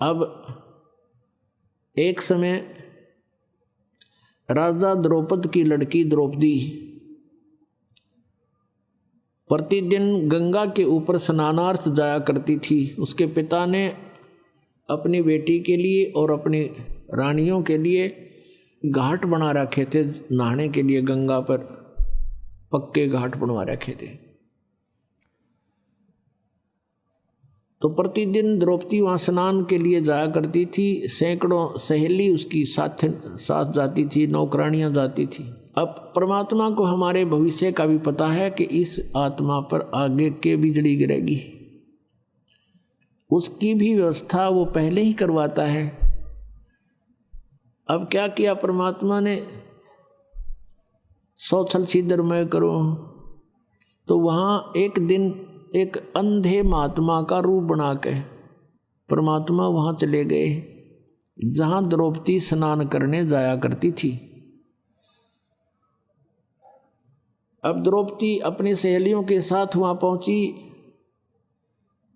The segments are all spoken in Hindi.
अब एक समय राजा द्रौपद की लड़की द्रौपदी प्रतिदिन गंगा के ऊपर स्नानार्थ जाया करती थी। उसके पिता ने अपनी बेटी के लिए और अपनी रानियों के लिए घाट बना रखे थे नहाने के लिए। गंगा पर पक्के घाट बनवा रखे थे। तो प्रतिदिन द्रौपदी वहाँ स्नान के लिए जाया करती थी। सैकड़ों सहेली उसकी साथ जाती थी, नौकरानियाँ जाती थी। अब परमात्मा को हमारे भविष्य का भी पता है कि इस आत्मा पर आगे के बिजली गिरेगी, उसकी भी व्यवस्था वो पहले ही करवाता है। अब क्या किया परमात्मा ने, 100 छल छिद्र मैं करूं, तो वहाँ एक दिन एक अंधे महात्मा का रूप बना के परमात्मा वहाँ चले गए जहाँ द्रौपदी स्नान करने जाया करती थी। अब द्रौपदी अपनी सहेलियों के साथ वहाँ पहुँची।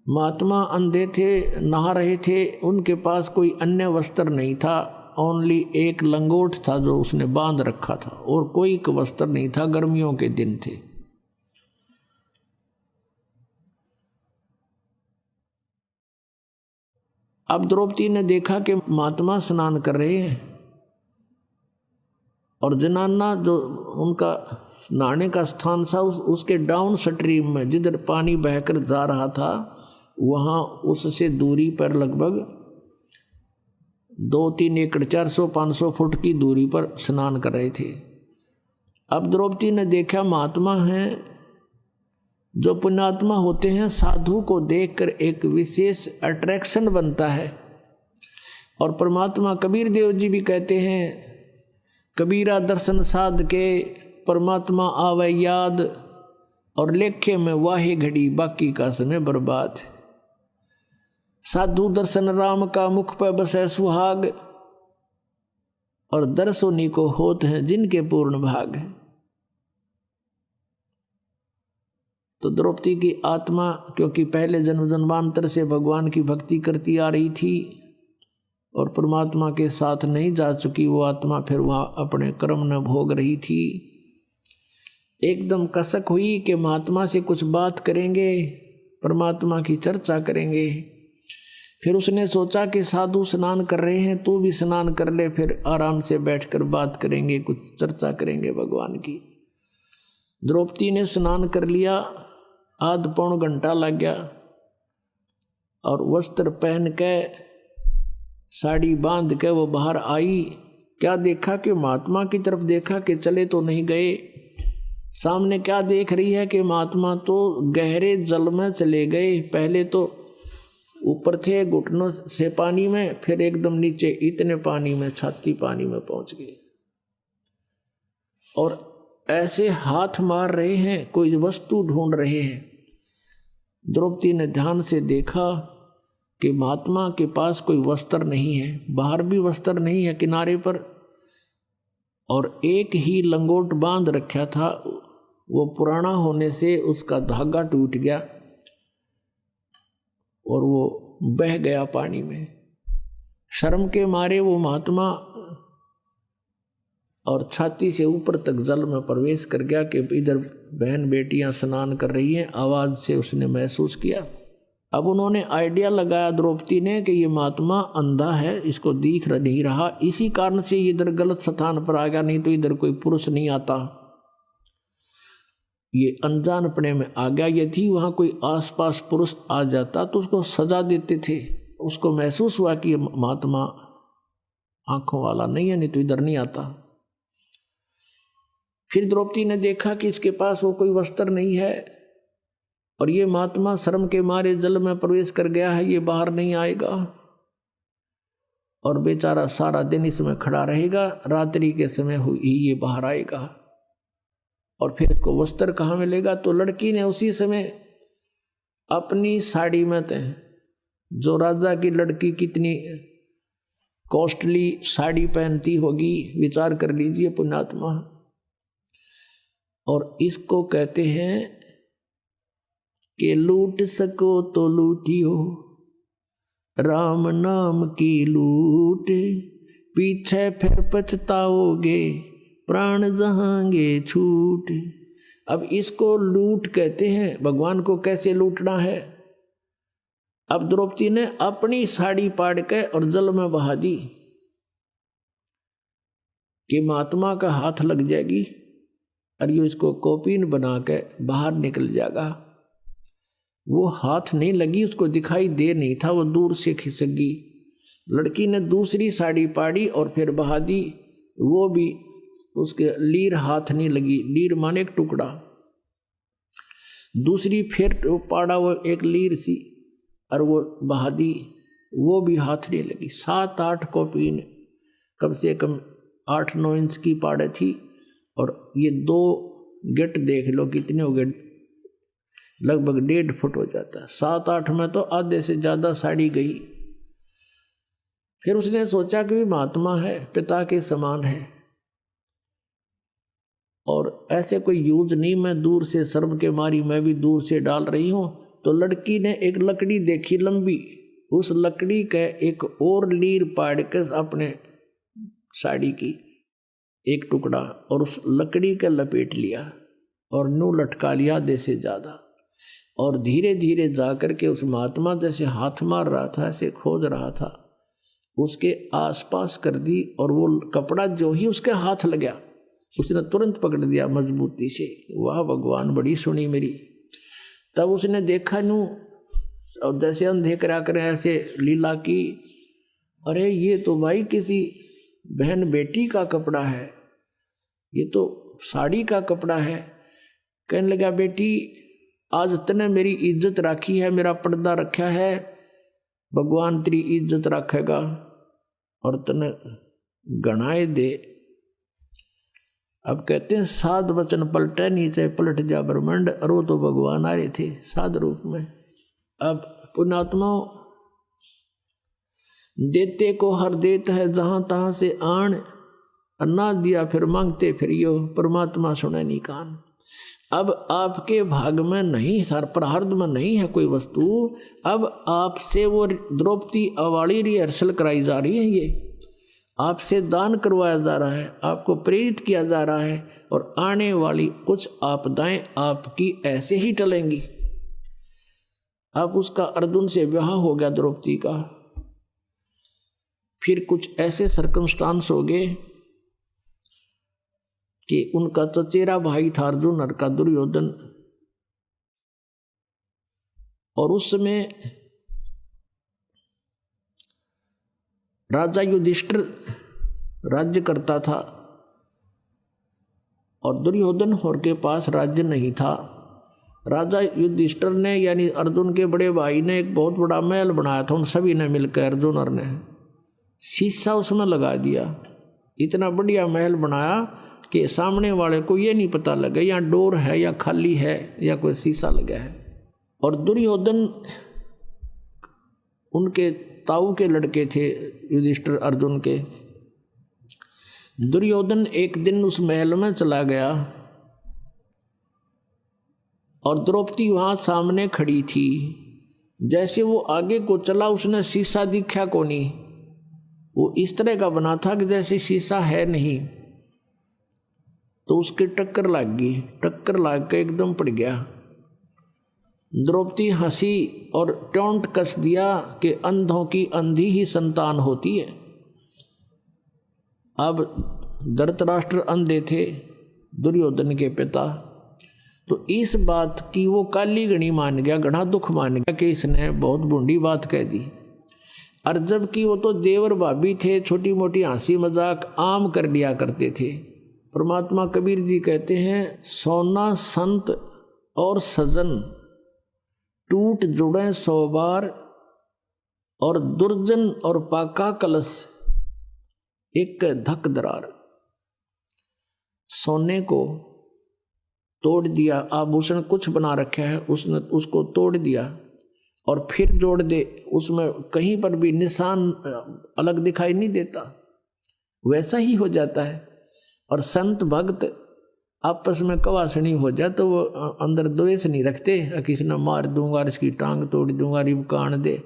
महात्मा अंधे थे, नहा रहे थे। उनके पास कोई अन्य वस्त्र नहीं था, ओनली एक लंगोट था जो उसने बांध रखा था, और कोई वस्त्र नहीं था। गर्मियों के दिन थे। अब द्रौपदी ने देखा कि महात्मा स्नान कर रहे हैं और जनाना जो उनका नहाने का स्थान था उसके डाउन स्ट्रीम में जिधर पानी बहकर जा रहा था, वहाँ उससे दूरी पर लगभग 2-3 एकड़ 400-500 फुट की दूरी पर स्नान कर रहे थे। अब द्रौपदी ने देखा महात्मा हैं, जो पुण्यात्मा होते हैं, साधु को देखकर एक विशेष अट्रैक्शन बनता है। और परमात्मा कबीर देव जी भी कहते हैं, कबीरा दर्शन साध के परमात्मा आवे याद, और लेखे में वाहे घड़ी बाकी का समय बर्बाद। साधु दर्शन राम का मुख पर बसे सुहाग, और दर्शोनी को होत हैं जिनके पूर्ण भाग। तो द्रौपदी की आत्मा क्योंकि पहले जन्म जन्मांतर से भगवान की भक्ति करती आ रही थी और परमात्मा के साथ नहीं जा चुकी वो आत्मा, फिर वहाँ अपने कर्म न भोग रही थी। एकदम कसक हुई कि महात्मा से कुछ बात करेंगे, परमात्मा की चर्चा करेंगे। फिर उसने सोचा कि साधु स्नान कर रहे हैं, तू भी स्नान कर ले, फिर आराम से बैठकर बात करेंगे, कुछ चर्चा करेंगे भगवान की। द्रौपदी ने स्नान कर लिया, आध पौन घंटा लग गया, और वस्त्र पहन के साड़ी बांध के वो बाहर आई। क्या देखा कि महात्मा की तरफ देखा कि चले तो नहीं गए। सामने क्या देख रही है कि महात्मा तो गहरे जल में चले गए। पहले तो ऊपर थे घुटनों से पानी में, फिर एकदम नीचे इतने पानी में, छाती पानी में पहुंच गए। और ऐसे हाथ मार रहे हैं, कोई वस्तु ढूंढ रहे हैं। द्रौपदी ने ध्यान से देखा कि महात्मा के पास कोई वस्त्र नहीं है, बाहर भी वस्त्र नहीं है किनारे पर, और एक ही लंगोट बांध रखा था। वो पुराना होने से उसका धागा टूट गया और वो बह गया पानी में। शर्म के मारे वो महात्मा और छाती से ऊपर तक जल में प्रवेश कर गया कि इधर बहन बेटियां स्नान कर रही हैं। आवाज से उसने महसूस किया। अब उन्होंने आइडिया लगाया द्रौपदी ने कि ये महात्मा अंधा है, इसको दिख नहीं रहा, इसी कारण से इधर गलत स्थान पर आ गया, नहीं तो इधर कोई पुरुष नहीं आता। ये अनजानपने में आ गया। यदि वहाँ कोई आसपास पुरुष आ जाता तो उसको सजा देते थे। उसको महसूस हुआ कि ये महात्मा आंखों वाला नहीं है, नहीं तो इधर नहीं आता। फिर द्रौपदी ने देखा कि इसके पास वो कोई वस्त्र नहीं है और ये महात्मा शर्म के मारे जल में प्रवेश कर गया है, ये बाहर नहीं आएगा और बेचारा सारा दिन इसमें खड़ा रहेगा, रात्रि के समय ही ये बाहर आएगा और फिर इसको वस्त्र कहाँ मिलेगा। तो लड़की ने उसी समय अपनी साड़ी में, जो राजा की लड़की कितनी कॉस्टली साड़ी पहनती होगी, विचार कर लीजिए पुण्यात्मा। और इसको कहते हैं कि लूट सको तो लूटियो, राम नाम की लूट, पीछे फिर पछताओगे, प्राण जहांगे छूट। अब इसको लूट कहते हैं। भगवान को कैसे लूटना है? अब द्रौपदी ने अपनी साड़ी पाड़ के और जल में बहा दी कि महात्मा का हाथ लग जाएगी और ये इसको कौपीन बना के बाहर निकल जाएगा। वो हाथ नहीं लगी, उसको दिखाई दे नहीं था, वो दूर से खिसक गई। लड़की ने दूसरी साड़ी पाड़ी और फिर बहा दी, वो भी उसके लीर हाथ नहीं लगी। लीर माने एक टुकड़ा। दूसरी फिर पाड़ा वो एक लीर सी और वो बहा दी, वो भी हाथ नहीं लगी। 7-8 कौपीन, कम से कम 8-9 इंच की पाड़े थी। और ये 2 गेट देख लो कितने हो गए, लगभग 1.5 फुट हो जाता। 7-8 में तो आधे से ज़्यादा साड़ी गई। फिर उसने सोचा कि भी महात्मा है, पिता के समान है और ऐसे कोई यूज नहीं, मैं दूर से शर्म के मारी मैं भी दूर से डाल रही हूँ। तो लड़की ने एक लकड़ी देखी लंबी, उस लकड़ी के एक और लीर पाड़ के अपने साड़ी की एक टुकड़ा और उस लकड़ी का लपेट लिया और नू लटका लिया आधे से ज़्यादा। और धीरे धीरे जाकर के उस महात्मा जैसे हाथ मार रहा था, ऐसे खोज रहा था, उसके आसपास कर दी। और वो कपड़ा जो ही उसके हाथ लगा उसने तुरंत पकड़ दिया मजबूती से। वाह भगवान, बड़ी सुनी मेरी। तब उसने देखा नू और जैसे अंधे करा कर ऐसे लीला की, अरे ये तो भाई किसी बहन बेटी का कपड़ा है, ये तो साड़ी का कपड़ा है। कहने लगा, बेटी आज तने मेरी इज्जत रखी है, मेरा पर्दा रखा है, भगवान तेरी इज्जत रखेगा और तने गणाए दे। अब कहते हैं 7 वचन पलटे नीचे पलट जा ब्रह्मांड, और वो तो भगवान आ रहे थे साध रूप में। अब पुण्यात्मा देते को हर देत है जहां तहां से आन, अन्ना दिया फिर मांगते फिर यो, परमात्मा सुने नहीं कान। अब आपके भाग में नहीं, सर प्रारब्ध में नहीं है कोई वस्तु। अब आपसे वो द्रौपदी अवाली रिहर्सल कराई जा रही है, ये आपसे दान करवाया जा रहा है, आपको प्रेरित किया जा रहा है। और आने वाली कुछ आपदाएं आपकी ऐसे ही टलेंगी। अब उसका अर्जुन से विवाह हो गया द्रौपदी का। फिर कुछ ऐसे सर्कमस्टांस हो गए कि उनका चचेरा भाई था अर्जुन और का दुर्योधन, और उस समय राजा युधिष्ठिर राज्य करता था और दुर्योधन होर के पास राज्य नहीं था। राजा युधिष्ठिर ने यानी अर्जुन के बड़े भाई ने एक बहुत बड़ा महल बनाया था, उन सभी ने मिलकर अर्जुन और ने शीशा उसमें लगा दिया। इतना बढ़िया महल बनाया कि सामने वाले को ये नहीं पता लगे या डोर है या खाली है या कोई शीशा लगा है। और दुर्योधन उनके ताऊ के लड़के थे युधिष्ठिर अर्जुन के। दुर्योधन एक दिन उस महल में चला गया और द्रौपदी वहां सामने खड़ी थी। जैसे वो आगे को चला उसने शीशा दिखा को नहीं, वो इस तरह का बना था कि जैसे शीशा है नहीं। तो उसकी टक्कर लग गई, टक्कर लग के एकदम पड़ गया। द्रौपदी हंसी और टोंट कस दिया कि अंधों की अंधी ही संतान होती है। अब धृतराष्ट्र अंधे थे, दुर्योधन के पिता, तो इस बात की वो काली गणी मान गया, घना दुख मान गया कि इसने बहुत बूढ़ी बात कह दी। और जबकि वो तो देवर भाभी थे, छोटी मोटी हंसी मजाक आम कर लिया करते थे। परमात्मा कबीर जी कहते हैं, सोना संत और सजन टूट जुड़े 100 बार, और दुर्जन और पाका कलश एक धक दरार। सोने को तोड़ दिया, आभूषण कुछ बना रखा है उसने, उसको तोड़ दिया और फिर जोड़ दे, उसमें कहीं पर भी निशान अलग दिखाई नहीं देता, वैसा ही हो जाता है। और संत भक्त आपस में कवासनी हो जाए तो वो अंदर द्वेष नहीं रखते, किसी ने मार दूंगा, इसकी टांग तोड़ दूंगा, रिब कान दे,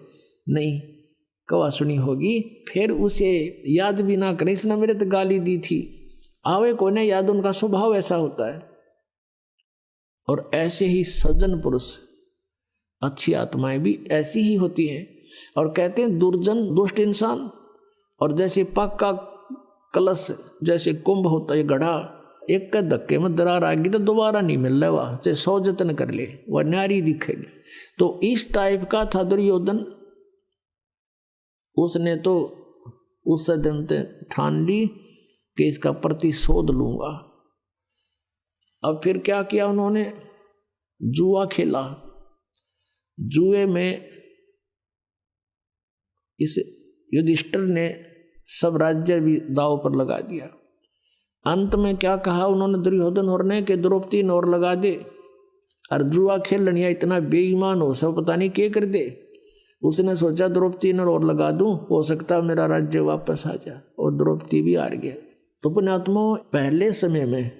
नहीं, कवा सुनी होगी, फिर उसे याद भी ना करे इसने मेरे तो गाली दी थी, आवे को ने याद, उनका स्वभाव ऐसा होता है। और ऐसे ही सज्जन पुरुष, अच्छी आत्माएं भी ऐसी ही होती हैं। और कहते हैं दुर्जन दुष्ट इंसान, और जैसे पक्का कलश, जैसे कुंभ होता है घड़ा, एक का धक्के में दरार आ गई तो दोबारा नहीं मिल रहा, वह चाहे 100 जतन कर ले वह न्यारी दिखेगी। तो इस टाइप का था दुर्योधन। उसने तो उस दिन ठान ली कि इसका प्रतिशोध लूंगा। अब फिर क्या किया उन्होंने, जुआ खेला। जुए में इस युधिष्ठिर ने सब राज्य भी दांव पर लगा दिया। अंत में क्या कहा उन्होंने दुर्योधन और ने कि द्रौपदी ने और लगा दे, और जुआ खेलनिया इतना बेईमान हो सब पता नहीं क्या कर दे। उसने सोचा द्रौपदी ने और लगा दूं, हो सकता मेरा राज्य वापस आ जाए, और द्रौपदी भी हार गया। तो पुण्यात्माओं, पहले समय में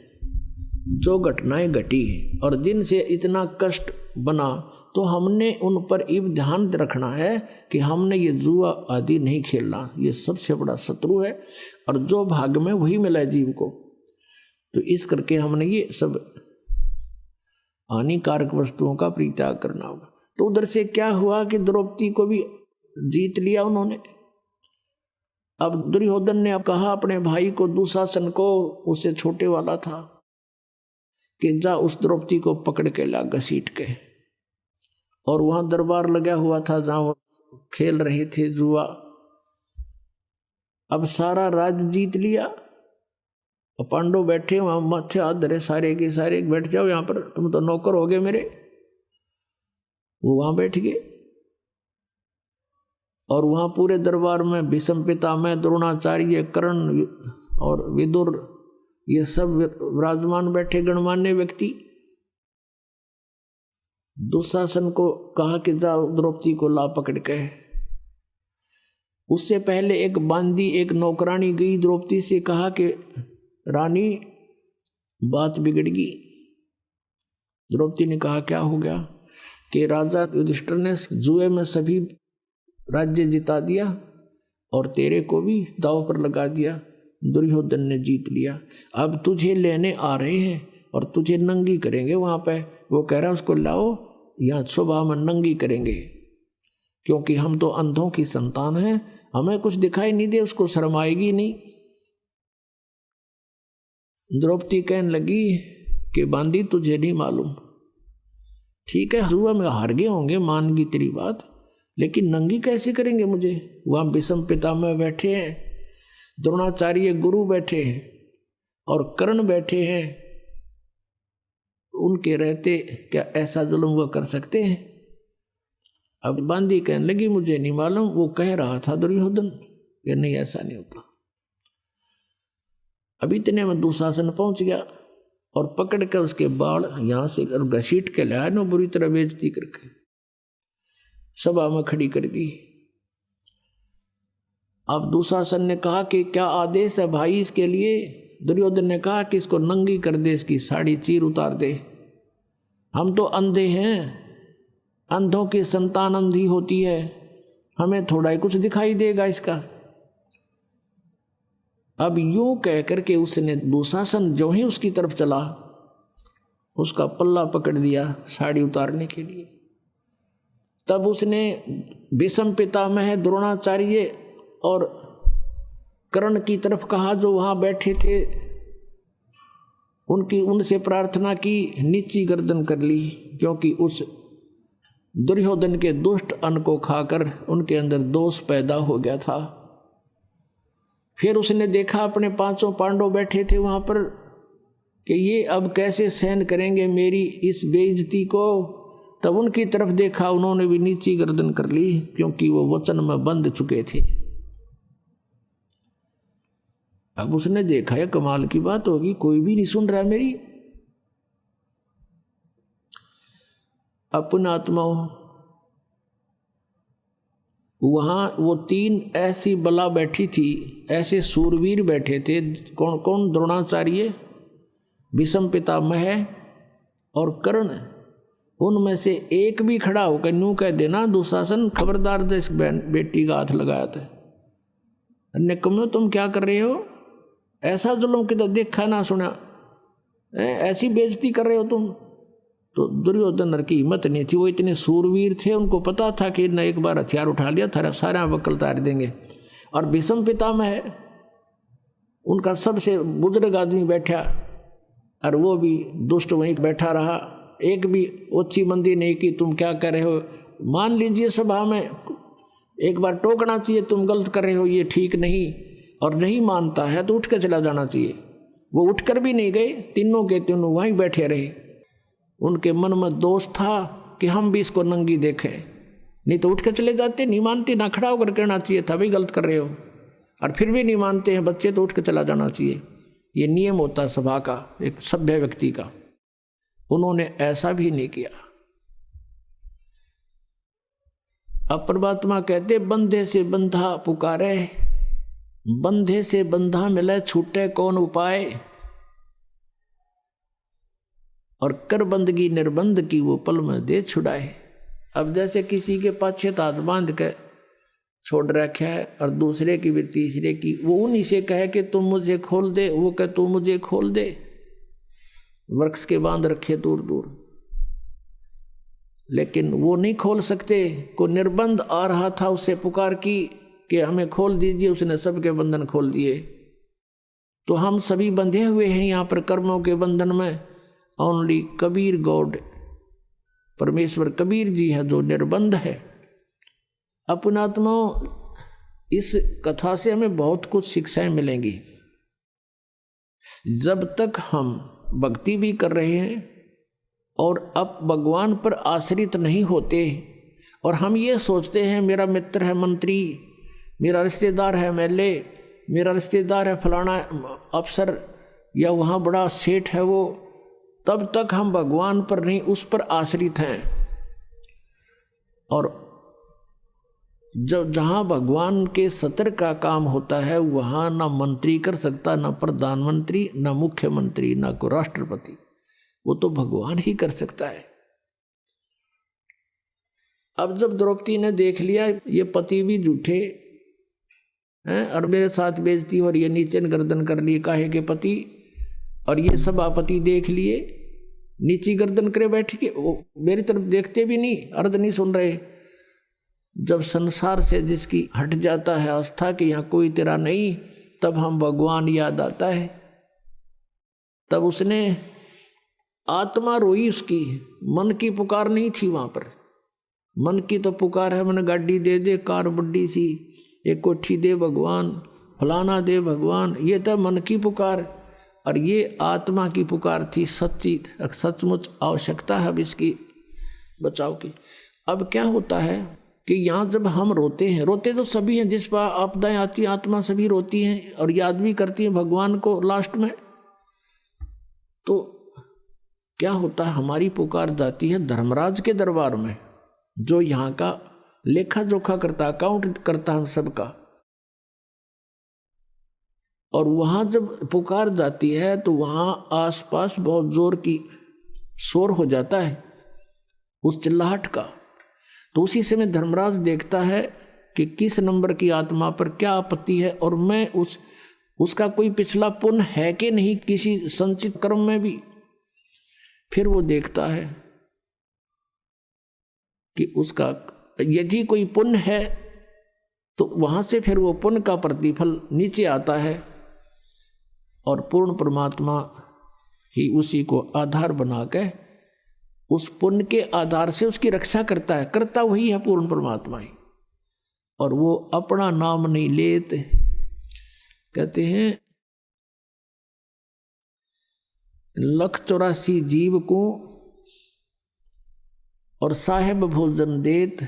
जो घटनाएं घटी और जिनसे इतना कष्ट बना, तो हमने उन पर इब ध्यान रखना है कि हमने ये जुआ आदि नहीं खेलना, ये सबसे बड़ा शत्रु है, और जो भाग में वही मिला है जीव को। तो इस करके हमने ये सब हानिकारक वस्तुओं का परित्याग करना होगा। तो उधर से क्या हुआ कि द्रौपदी को भी जीत लिया उन्होंने। अब दुर्योधन ने अब कहा अपने भाई को, दुशासन को, उससे छोटे वाला था, कि जा उस द्रौपदी को पकड़ के ला घसीट के। और वहां दरबार लगा हुआ था जहां वो खेल रहे थे जुआ। अब सारा राज जीत लिया, पांडव बैठे वहां माथे हाथ धरे, सारे के सारे, बैठ जाओ यहाँ पर, तुम तो नौकर हो गए मेरे। वो वहां बैठ गए, और वहां पूरे दरबार में भीष्म पितामह, द्रोणाचार्य, कर्ण और विदुर, ये सब विराजमान बैठे गणमान्य व्यक्ति। दुशासन को कहा कि जाओ द्रौपदी को ला पकड़ के। उससे पहले एक बांदी, एक नौकरानी गई द्रौपदी से, कहा कि रानी बात बिगड़ गई। द्रौपदी ने कहा क्या हो गया, कि राजा युधिष्ठिर ने जुए में सभी राज्य जिता दिया और तेरे को भी दांव पर लगा दिया, दुर्योधन ने जीत लिया। अब तुझे लेने आ रहे हैं और तुझे नंगी करेंगे वहां पे। वो कह रहा उसको लाओ, यहाँ सुबह में नंगी करेंगे, क्योंकि हम तो अंधों की संतान हैं, हमें कुछ दिखाई नहीं दे, उसको शर्म आएगी नहीं। द्रौपदी कहने लगी कि बांदी तुझे नहीं मालूम, ठीक है जुआ में हार गए होंगे, मान गई तेरी बात, लेकिन नंगी कैसे करेंगे मुझे। वहां भीष्म पितामह बैठे हैं, द्रोणाचार्य गुरु बैठे हैं, और कर्ण बैठे हैं, उनके रहते क्या ऐसा जुल्म वो कर सकते हैं। अब बांदी कहने लगी मुझे नहीं मालूम, वो कह रहा था दुर्योधन कि नहीं ऐसा नहीं होता। अब इतने में दुशासन पहुंच गया और पकड़ कर उसके बाल यहां से घसीट के लाया ना, बुरी तरह बेइज्जती करके सभा में खड़ी कर दी। अब दुशासन ने कहा कि क्या आदेश है भाई इसके लिए। दुर्योधन ने कहा कि इसको नंगी कर दे, इसकी साड़ी चीर उतार दे, हम तो अंधे हैं, अंधों की संतान अंधी होती है, हमें थोड़ा ही कुछ दिखाई देगा इसका। अब यूं कह करके उसने दुशासन जो ही उसकी तरफ चला, उसका पल्ला पकड़ दिया साड़ी उतारने के लिए। तब उसने भीष्म पितामह, द्रोणाचार्य और कर्ण की तरफ कहा जो वहां बैठे थे, उनसे प्रार्थना की, नीची गर्दन कर ली, क्योंकि उस दुर्योधन के दुष्ट अन्न को खाकर उनके अंदर दोष पैदा हो गया था। फिर उसने देखा अपने 500 पांडव बैठे थे वहां पर कि ये अब कैसे सहन करेंगे मेरी इस बेइज्जती को। तब उनकी तरफ देखा, उन्होंने भी नीची गर्दन कर ली, क्योंकि वो वचन में बंध चुके थे। अब उसने देखा है कमाल की बात होगी, कोई भी नहीं सुन रहा मेरी। अपन आत्माओं, वहां वो 3 ऐसी बला बैठी थी, ऐसे सूरवीर बैठे थे। कौन कौन? द्रोणाचार्य, भीष्म पितामह और कर्ण। उनमें से एक भी खड़ा होकर न्यू कह देना दुशासन खबरदार जो इस बेटी का हाथ लगाया था, निकम्मे तुम क्या कर रहे हो, ऐसा जुल्म किधर देखा ना सुना, ऐसी बेइज्जती कर रहे हो तुम। तो दुर्योधन की हिम्मत नहीं थी, वो इतने सूरवीर थे, उनको पता था कि न एक बार हथियार उठा लिया था सारा वकल तार देंगे। और भीष्म पितामह है, उनका सबसे बुजुर्ग आदमी बैठा और वो भी दुष्ट वहीं बैठा रहा, एक भी ओछी मंदी नहीं की तुम क्या कर रहे हो। मान लीजिए सभा में एक बार टोकना चाहिए तुम गलत कर रहे हो, ये ठीक नहीं, और नहीं मानता है तो उठ कर चला जाना चाहिए। वो उठकर भी नहीं गए, तीनों के तीनों वहीं बैठे रहे। उनके मन में दोष था कि हम भी इसको नंगी देखें, नहीं तो उठ कर चले जाते। नहीं मानते ना खड़ा होकर कहना चाहिए था भाई गलत कर रहे हो, और फिर भी नहीं मानते हैं बच्चे तो उठ कर चला जाना चाहिए। ये नियम होता है सभा का, एक सभ्य व्यक्ति का। उन्होंने ऐसा भी नहीं किया। अब परमात्मा कहते बंधे से बंधा पुकारे, बंधे से बंधा मिले छूटे कौन उपाय, और कर बंदगी निर्बंध की वो पल में दे छुड़ाए। अब जैसे किसी के पाछे हाथ बांध के छोड़ रखा है और दूसरे की भी तीसरे की, वो उन्हीं से कहे कि तुम मुझे खोल दे, वो कहे तू मुझे खोल दे। वृक्ष के बांध रखे दूर दूर, लेकिन वो नहीं खोल सकते। को निर्बंध आ रहा था उससे पुकार की कि हमें खोल दीजिए, उसने सबके बंधन खोल दिए। तो हम सभी बंधे हुए हैं यहाँ पर कर्मों के बंधन में। ओनली कबीर गॉड, परमेश्वर कबीर जी है जो निर्बंध है। अपनात्माओं, इस कथा से हमें बहुत कुछ शिक्षाएं मिलेंगी। जब तक हम भक्ति भी कर रहे हैं और अब भगवान पर आश्रित नहीं होते, और हम ये सोचते हैं मेरा मित्र है मंत्री, मेरा रिश्तेदार है एमएलए, मेरा रिश्तेदार है फलाना अफसर, या वहाँ बड़ा सेठ है वो, तब तक हम भगवान पर नहीं उस पर आश्रित हैं। और जब जहाँ भगवान के सत्र का काम होता है वहाँ ना मंत्री कर सकता, ना प्रधानमंत्री, ना मुख्यमंत्री, ना कोई राष्ट्रपति, वो तो भगवान ही कर सकता है। अब जब द्रौपदी ने देख लिया ये पति भी झूठे हैं और मेरे साथ बेइज्जती और ये नीचे गर्दन कर लिए काहे के पति, और ये सभापति देख लिए नीची गर्दन करे बैठ के, वो मेरी तरफ देखते भी नहीं, अर्ध नहीं सुन रहे। जब संसार से जिसकी हट जाता है आस्था कि यहाँ कोई तेरा नहीं, तब हम भगवान याद आता है। तब उसने आत्मा रोई, उसकी मन की पुकार नहीं थी वहाँ पर। मन की तो पुकार है मैंने गाड़ी दे दे, कार बड्डी सी, एक कोठी दे भगवान, फलाना दे भगवान, ये तो मन की पुकार। और ये आत्मा की पुकार थी, सच्ची सचमुच आवश्यकता है अब इसकी बचाव की। अब क्या होता है कि यहाँ जब हम रोते हैं, रोते तो सभी हैं, जिस पर आपदाएं आती है आत्मा सभी रोती हैं और याद भी करती है भगवान को लास्ट में। तो क्या होता है, हमारी पुकार जाती है धर्मराज के दरबार में, जो यहाँ का लेखा जोखा करता, अकाउंट करता हम सबका। और वहाँ जब पुकार जाती है तो वहाँ आसपास बहुत जोर की शोर हो जाता है उस चिल्लाहट का। तो उसी समय धर्मराज देखता है कि किस नंबर की आत्मा पर क्या आपत्ति है, और मैं उसका कोई पिछला पुण्य है कि नहीं किसी संचित कर्म में भी। फिर वो देखता है कि उसका यदि कोई पुण्य है तो वहाँ से फिर वो पुण्य का प्रतिफल नीचे आता है, और पूर्ण परमात्मा ही उसी को आधार बना के उस पुण्य के आधार से उसकी रक्षा करता है। करता वही है पूर्ण परमात्मा ही, और वो अपना नाम नहीं लेते। कहते हैं 184 जीव को और साहेब भोजन देत,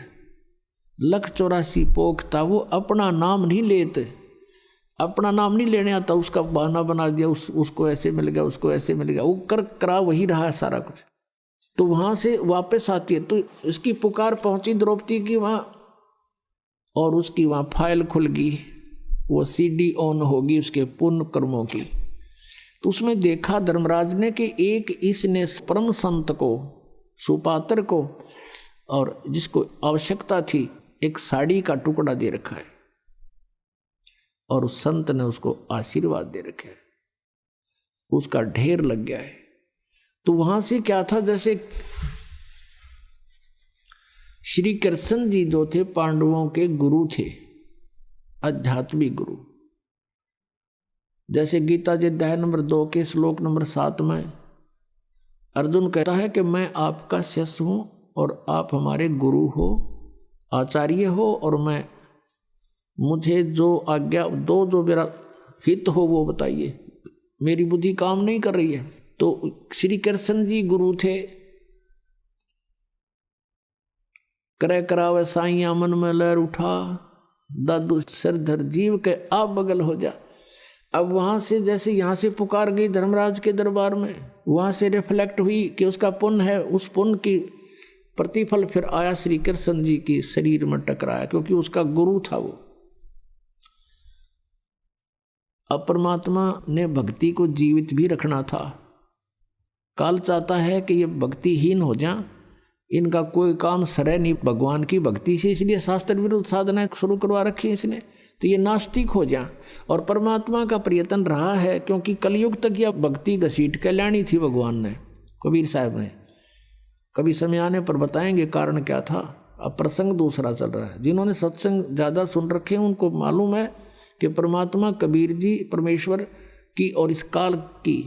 184 पोखता, वो अपना नाम नहीं लेते। अपना नाम नहीं लेने आता, उसका बहाना बना दिया, उसको ऐसे मिल गया, उसको ऐसे मिल गया, वो करा वही रहा है सारा कुछ। तो वहाँ से वापस आती है, तो इसकी पुकार पहुँची द्रौपदी की वहाँ, और उसकी वहाँ फाइल खुल गई, वो CD ऑन होगी उसके पुण्य कर्मों की। तो उसमें देखा धर्मराज ने कि एक इसने परम संत को सुपात्र को, और जिसको आवश्यकता थी एक साड़ी का टुकड़ा दे रखा है, और उस संत ने उसको आशीर्वाद दे रखा है, उसका ढेर लग गया है। तो वहां से क्या था, जैसे श्री कृष्ण जी जो थे पांडवों के गुरु थे, आध्यात्मिक गुरु। जैसे गीता जी अध्याय नंबर 2 के श्लोक नंबर 7 में अर्जुन कहता है कि मैं आपका शिष्य हूं और आप हमारे गुरु हो, आचार्य हो, और मैं मुझे जो आज्ञा दो, जो मेरा हित हो वो बताइए, मेरी बुद्धि काम नहीं कर रही है। तो श्री कृष्ण जी गुरु थे। करे करावे साइया मन में लहर उठा, दादू सिरधर जीव के आप बगल हो जा। अब वहां से जैसे यहां से पुकार गई धर्मराज के दरबार में, वहां से रिफ्लेक्ट हुई कि उसका पुण्य है, उस पुण्य की प्रतिफल फिर आया श्री कृष्ण जी की शरीर में टकराया, क्योंकि उसका गुरु था वो। अब परमात्मा ने भक्ति को जीवित भी रखना था। काल चाहता है कि ये भक्तिहीन हो जाए, इनका कोई काम सरे नहीं भगवान की भक्ति से, इसलिए शास्त्र विरुद्ध साधना शुरू करवा रखी है इसने, तो ये नास्तिक हो जाए। और परमात्मा का प्रयत्न रहा है, क्योंकि कलयुग तक यह भक्ति घसीट के लानी थी भगवान ने, कबीर साहब ने। कभी समय आने पर बताएंगे कारण क्या था। अब प्रसंग दूसरा चल रहा है। जिन्होंने सत्संग ज़्यादा सुन रखे हैं उनको मालूम है कि परमात्मा कबीर जी परमेश्वर की और इस काल की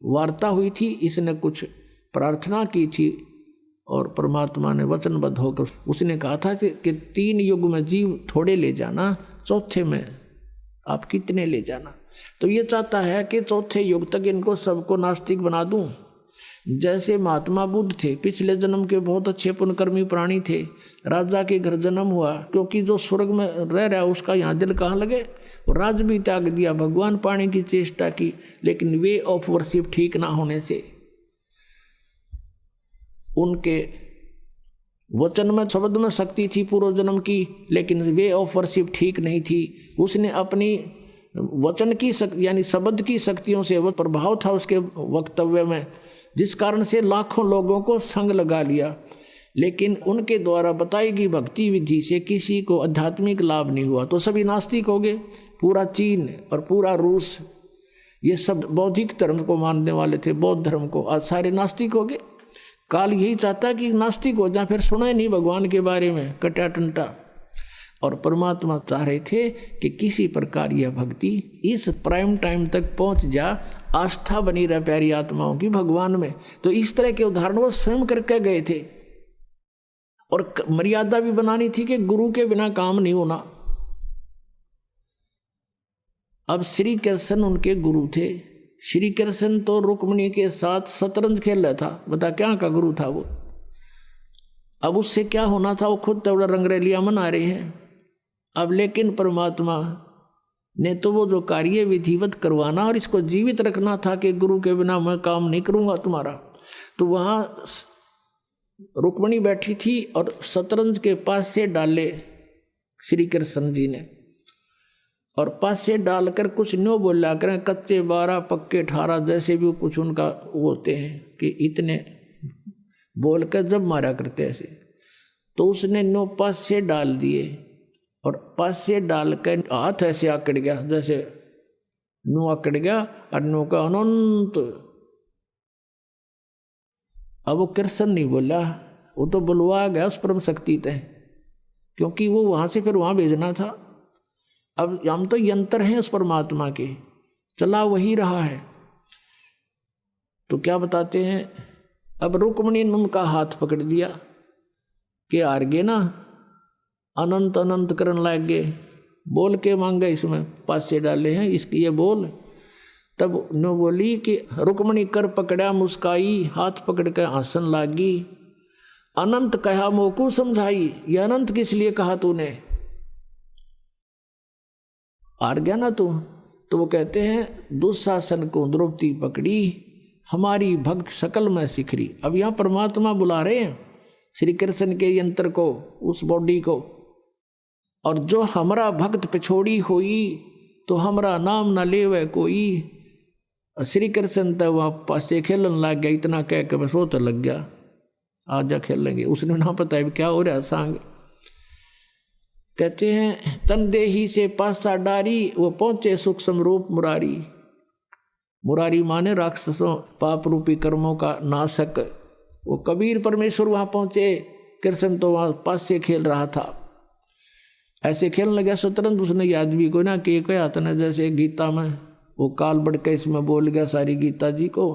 वार्ता हुई थी, इसने कुछ प्रार्थना की थी और परमात्मा ने वचनबद्ध होकर उसने कहा था कि 3 युग में जीव थोड़े ले जाना, चौथे में आप कितने ले जाना। तो ये चाहता है कि चौथे युग तक इनको सबको नास्तिक बना दूं। जैसे महात्मा बुद्ध थे, पिछले जन्म के बहुत अच्छे पुण्यकर्मी प्राणी थे, राजा के घर जन्म हुआ, क्योंकि जो स्वर्ग में रह रहा है उसका यहाँ दिल कहाँ लगे, राज भी त्याग दिया, भगवान पाने की चेष्टा की, लेकिन वे ऑफ वर्शिप ठीक ना होने से, उनके वचन में शब्द में शक्ति थी पूर्व जन्म की, लेकिन वे ऑफ वर्शिप ठीक नहीं थी। उसने अपनी वचन की यानी शब्द की शक्तियों से वो प्रभाव था उसके वक्तव्य में, जिस कारण से लाखों लोगों को संग लगा लिया, लेकिन उनके द्वारा बताई गई भक्ति विधि से किसी को आध्यात्मिक लाभ नहीं हुआ, तो सभी नास्तिक हो गए। पूरा चीन और पूरा रूस ये सब बौद्धिक धर्म को मानने वाले थे, बौद्ध धर्म को, आज सारे नास्तिक हो गए। काल यही चाहता कि नास्तिक हो जाए, फिर सुना ही नहीं भगवान के बारे में, कटा टंटा। और परमात्मा चाह रहे थे कि किसी प्रकार यह भक्ति इस प्राइम टाइम तक पहुंच जा, आस्था बनी रहे प्यारी आत्माओं की भगवान में। तो इस तरह के उदाहरण वो स्वयं करके गए थे, और मर्यादा भी बनानी थी कि गुरु के बिना काम नहीं होना। अब श्री कृष्ण उनके गुरु थे। श्री कृष्ण तो रुक्मिणी के साथ शतरंज खेल रहा था, बता क्या का गुरु था वो। अब उससे क्या होना था, वो खुद तो रंगरेलिया मना रहे हैं। अब लेकिन परमात्मा ने तो वो जो कार्य विधिवत करवाना और इसको जीवित रखना था कि गुरु के बिना मैं काम नहीं करूंगा तुम्हारा। तो वहाँ रुक्मिणी बैठी थी और शतरंज के पास से डाले श्री कृष्ण जी ने, और पास से डालकर कुछ न्यो बोला करें, कच्चे 12 पक्के 18, जैसे भी कुछ उनका वो होते हैं कि इतने बोल कर जब मारा करते ऐसे। तो उसने नो पास से डाल दिए, और पास से डालकर हाथ ऐसे आकड़ गया, जैसे नो आकड़ गया और नो का अनंत। अब वो कृष्ण नहीं बोला, वो तो बुलवा गया उस परम शक्ति तय, क्योंकि वो वहां से फिर वहां भेजना था। अब हम तो यंत्र हैं उस परमात्मा के, चला वही रहा है। तो क्या बताते हैं, अब रुक्मिणी ने उनका हाथ पकड़ दिया कि हार गए ना, अनंत अनंत करने लग गए, बोल के मांगे इसमें पास से डाले हैं इसकी ये बोल। तब नो बोली कि रुक्मिणी कर पकड़ा मुस्काई, हाथ पकड़ के हंसन लागी, अनंत कहा मोकू समझाई। ये अनंत किस लिए कहा तूने, हार गया ना तू। तो वो कहते हैं दुशासन को द्रौपदी पकड़ी, हमारी भक्त शकल में सिखरी। अब यहाँ परमात्मा बुला रहे हैं श्री कृष्ण के यंत्र को, उस बॉडी को, और जो हमारा भक्त पिछोड़ी होई तो हमारा नाम न लेवे कोई। श्री कृष्ण तो वहाँ पासे खेलन लग गया, इतना कह के बस वो तो लग गया। आज जा खेल लेंगे। उसने ना पता है क्या हो रहा सांग। कहते हैं तन देही से पासा डारी, वो पहुंचे सूक्ष्म रूप मुरारी। मुरारी माने राक्षसों पाप रूपी कर्मों का नाशक। वो कबीर परमेश्वर वहां पहुंचे, कृष्ण तो वहां पास से खेल रहा था। ऐसे खेलने लगा शतरंज उसने याद भी को ना कि क्या आता ना, जैसे गीता में वो काल बढ़ के इसमें बोल गया सारी गीता जी को,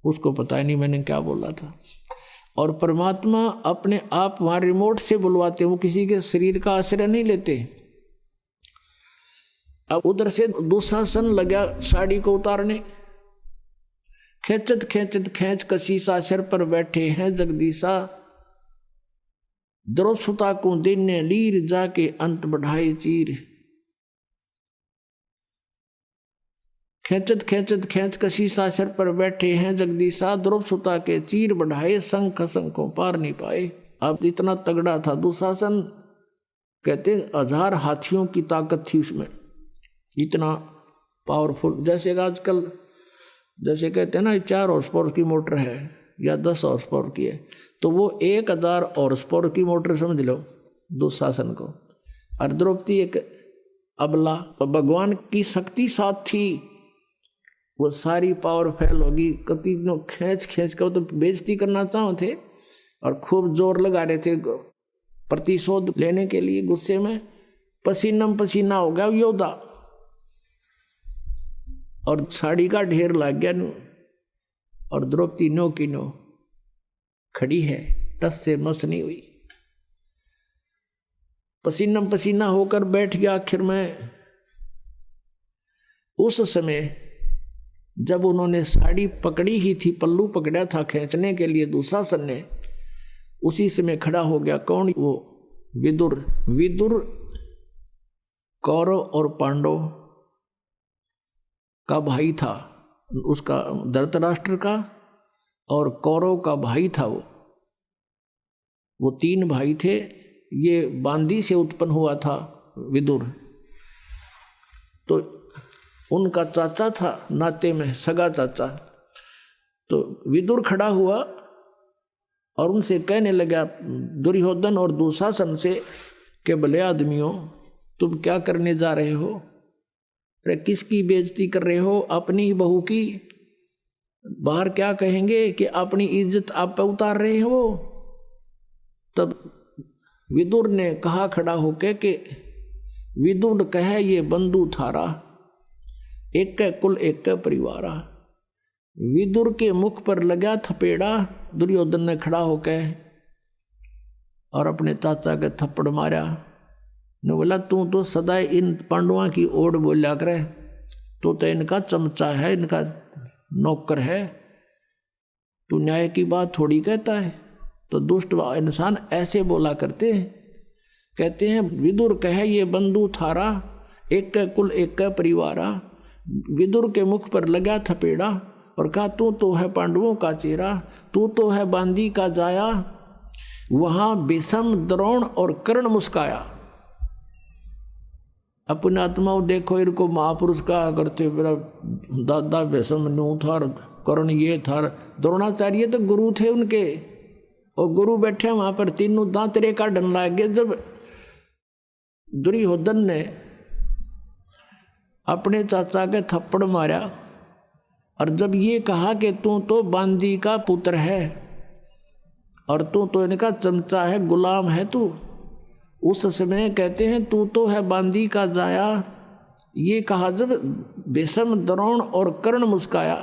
उसको पता ही नहीं मैंने क्या बोला था। और परमात्मा अपने आप वहां रिमोट से बुलवाते, वो किसी के शरीर का आश्रय नहीं लेते। अब उधर से दुशासन लगा साड़ी को उतारने, खेचत खेचत खेच कसी सा सिर पर बैठे हैं जगदीशा, द्रौपदा को देने लीर जाके अंत बढ़ाए चीर। खेचत खेचत खेच कसी सा सिर पर बैठे हैं जगदीशा, द्रौपदा के चीर बढ़ाए शंख शंखों पार नहीं पाए। अब इतना तगड़ा था दुशासन, कहते 1000 हाथियों की ताकत थी उसमें, इतना पावरफुल। जैसे आजकल जैसे कहते हैं ना 4 हॉर्स पावर की मोटर है या 10 हॉर्स पावर की है, तो वो 1000 हॉर्स पावर की मोटर समझ लो दुशासन को। और द्रौपदी एक अबला, भगवान की शक्ति साथ थी, वो सारी पावर फैल होगी। कति खींच खींच कर तो बेइज्जती करना चाहो थे और खूब जोर लगा रहे थे प्रतिशोध लेने के लिए। गुस्से में पसीनम पसीना हो गया योद्धा, और साड़ी का ढेर लग गया। और द्रौपदी नो की नो खड़ी है, टस से मस नहीं हुई, पसीनम पसीना होकर बैठ गया आखिर में। उस समय जब उन्होंने साड़ी पकड़ी ही थी, पल्लू पकड़ा था खींचने के लिए दुशासन ने, उसी समय खड़ा हो गया कौन? वो विदुर। विदुर कौरव और पांडव का भाई था, उसका धृतराष्ट्र का और कौरव का भाई था। वो 3 भाई थे। ये बांदी से उत्पन्न हुआ था विदुर, तो उनका चाचा था नाते में, सगा चाचा। तो विदुर खड़ा हुआ और उनसे कहने लगा दुर्योधन और दुशासन से कि भले आदमियों तुम क्या करने जा रहे हो? अरे किसकी बेइज्जती कर रहे हो? अपनी ही बहू की। बाहर क्या कहेंगे कि अपनी इज्जत आप पे उतार रहे हो। तब विदुर ने कहा खड़ा होके कि विदुर कहे ये बंधु थारा, एक कुल एक परिवारा। विदुर के मुख पर लगा थपेड़ा, दुर्योधन ने खड़ा होकर और अपने चाचा के थप्पड़ मारा। ने बोला तू तो सदा इन पांडवों की ओर बोला करे, तो इनका चमचा है, इनका नौकर है, तू न्याय की बात थोड़ी कहता है। तो दुष्ट इंसान ऐसे बोला करते हैं। कहते हैं विदुर कहे ये बंधु थारा, एक कुल एक परिवारा। विदुर के मुख पर लगा थपेड़ा और कहा तू तो है पांडवों का चेहरा, तू तो है बांदी का जाया। वहां भीष्म द्रोण और कर्ण मुस्काया। अपने आत्माओं देखो, इनको महापुरुष कहा करते, मेरा दादा भीष्म नू था, कर्ण ये था, द्रोणाचार्य तो गुरु थे उनके, और गुरु बैठे वहां पर तीनों दांतरे का डन लग गए। जब दुर्योधन ने अपने चाचा के थप्पड़ मारा और जब ये कहा कि तू तो बांदी का पुत्र है और तू तो इनका चमचा है, गुलाम है तू, उस समय कहते हैं तू तो है बांदी का जाया। ये कहा जब भीष्म द्रोण और कर्ण मुस्काया,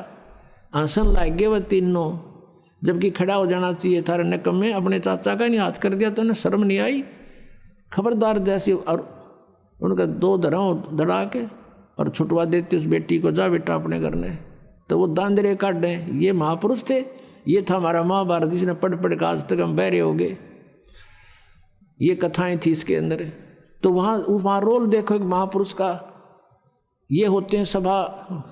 हंसन लग गए वह तीनों, जबकि खड़ा हो जाना चाहिए था। निकम्मे अपने चाचा का नहीं हाथ कर दिया, तो उन्हें शर्म नहीं आई? खबरदार जैसी। और उनका 2 धराओं धड़ा के और छुटवा देते उस बेटी को, जा बेटा अपने घर ने। तो वो दांदरे काट दें। ये महापुरुष थे। ये था हमारा महाभारत, जिसने पढ़ पढ़ के आज तक हम बहरे हो गए। ये कथाएं थी इसके अंदर। तो वहाँ रोल देखो एक महापुरुष का। ये होते हैं सभा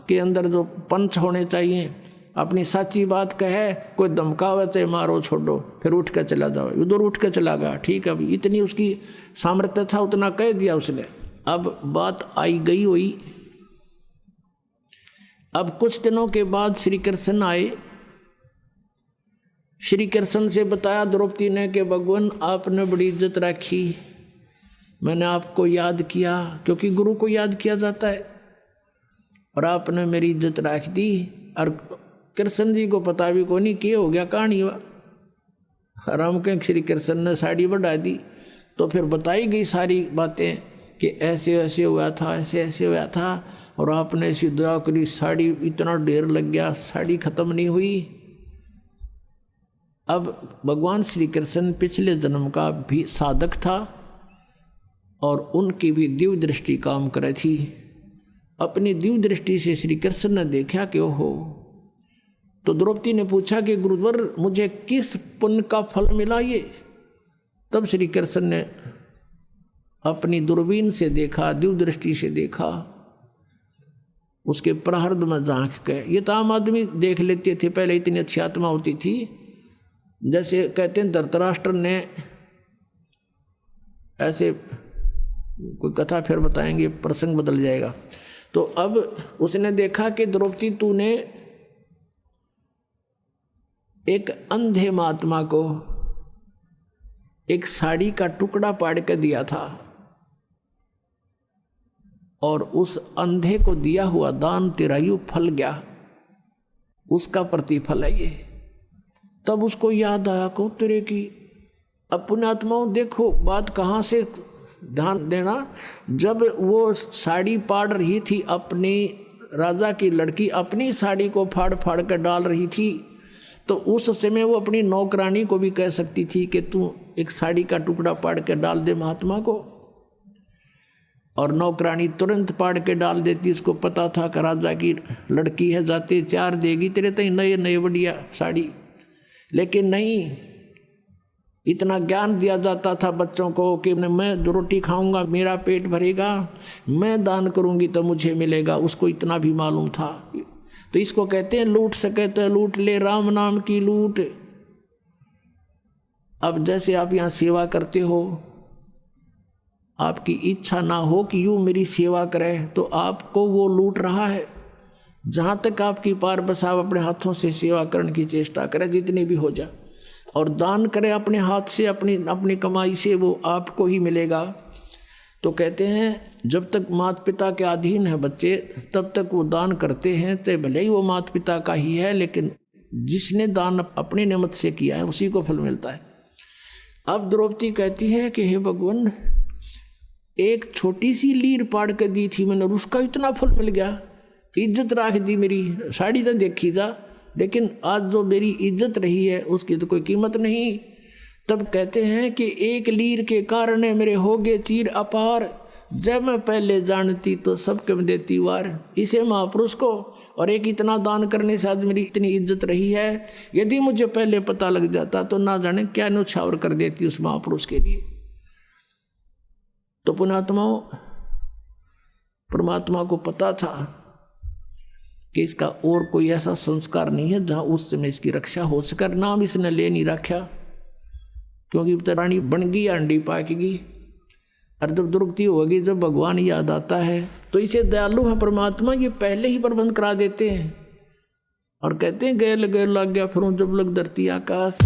के अंदर जो पंच होने चाहिए। अपनी सच्ची बात कहे, कोई धमकावे चाहे मारो छोड़ो, फिर उठ कर चला जाओ। उधर उठ कर चला गया, ठीक है, अभी इतनी उसकी सामर्थ्य था, उतना कह दिया उसने। अब बात आई गई हुई। अब कुछ दिनों के बाद श्री कृष्ण आए श्री कृष्ण से बताया द्रौपदी ने कि भगवान आपने बड़ी इज्जत रखी, मैंने आपको याद किया, क्योंकि गुरु को याद किया जाता है, और आपने मेरी इज्जत रख दी। और कृष्ण जी को पता भी को नहीं कि हो गया, कहानी हुआ। राम के श्री कृष्ण ने साड़ी बढ़ा दी, तो फिर बताई गई सारी बातें कि ऐसे ऐसे हुआ था, ऐसे ऐसे हुआ था, और आपने ऐसी दया करी, साड़ी इतना ढेर लग गया, साड़ी खत्म नहीं हुई। अब भगवान श्री कृष्ण पिछले जन्म का भी साधक था और उनकी भी दिव्य दृष्टि काम करे थी। अपनी दिव्य दृष्टि से श्री कृष्ण ने देखा कि ओहो, तो द्रौपदी ने पूछा कि गुरुवर मुझे किस पुण्य का फल मिला ये। तब श्री कृष्ण ने अपनी दूरबीन से देखा, दिव्य दृष्टि से देखा, उसके प्रारब्ध में झांक के। ये तो आम आदमी देख लेते थे, पहले इतनी अच्छी आत्मा होती थी। जैसे कहते हैं धृतराष्ट्र ने ऐसे, कोई कथा फिर बताएंगे, प्रसंग बदल जाएगा। तो अब उसने देखा कि द्रौपदी तूने एक अंधे महात्मा को एक साड़ी का टुकड़ा पाड़ के दिया था, और उस अंधे को दिया हुआ दान तेरा यूं फल गया, उसका प्रतिफल है ये। तब उसको याद आया को तेरे की। अब पुण्यात्माओं देखो बात कहाँ से ध्यान देना, जब वो साड़ी पाड़ रही थी, अपनी राजा की लड़की अपनी साड़ी को फाड़ फाड़ कर डाल रही थी, तो उस समय वो अपनी नौकरानी को भी कह सकती थी कि तू एक साड़ी का टुकड़ा पाड़ के डाल दे महात्मा को, और नौकरानी तुरंत पाड़ के डाल देती। उसको पता था कि राजा की लड़की है, जाते 4 देगी तेरे तई नए नए बढ़िया साड़ी। लेकिन नहीं, इतना ज्ञान दिया जाता था बच्चों को कि मैं जो रोटी खाऊंगा मेरा पेट भरेगा, मैं दान करूंगी तो मुझे मिलेगा, उसको इतना भी मालूम था। तो इसको कहते हैं लूट सके तो लूट ले, राम नाम की लूट। अब जैसे आप यहाँ सेवा करते हो, आपकी इच्छा ना हो कि यूँ मेरी सेवा करे, तो आपको वो लूट रहा है। जहाँ तक आपकी पार बस आप अपने हाथों से सेवा करने की चेष्टा करें, जितनी भी हो जाए, और दान करें अपने हाथ से, अपनी कमाई से, वो आपको ही मिलेगा। तो कहते हैं जब तक माता पिता के अधीन है बच्चे, तब तक वो दान करते हैं, तो भले ही वो माता पिता का ही है, लेकिन जिसने दान अपने निमित्त से किया है उसी को फल मिलता है। अब द्रौपदी कहती है कि हे भगवान, एक छोटी सी लीर पाड़ के दी थी मैंने, उसका इतना फल मिल गया, इज्जत रख दी मेरी, साड़ी तो देखी जा, लेकिन आज जो मेरी इज्जत रही है उसकी तो कोई कीमत नहीं। तब कहते हैं कि एक लीर के कारण मेरे हो गए चीर अपार, जब मैं पहले जानती तो सबके में देती वार। इसे महापुरुष को और एक इतना दान करने से आज मेरी इतनी इज्जत रही है, यदि मुझे पहले पता लग जाता तो ना जाने क्या न्यौछावर कर देती उस महापुरुष के लिए। तो पुण्यात्माओं, परमात्मा को पता था कि इसका और कोई ऐसा संस्कार नहीं है जहां उस समय इसकी रक्षा हो सके। नाम इसने ले नहीं रखा, क्योंकि रानी बन गई, अंडी पाकेगी, और जब दुर्गति होगी, जब भगवान याद आता है तो इसे दयालु है परमात्मा, ये पहले ही प्रबंध करा देते हैं और कहते हैं गैल गैल लग गया फिर जब लग धरती आकाश।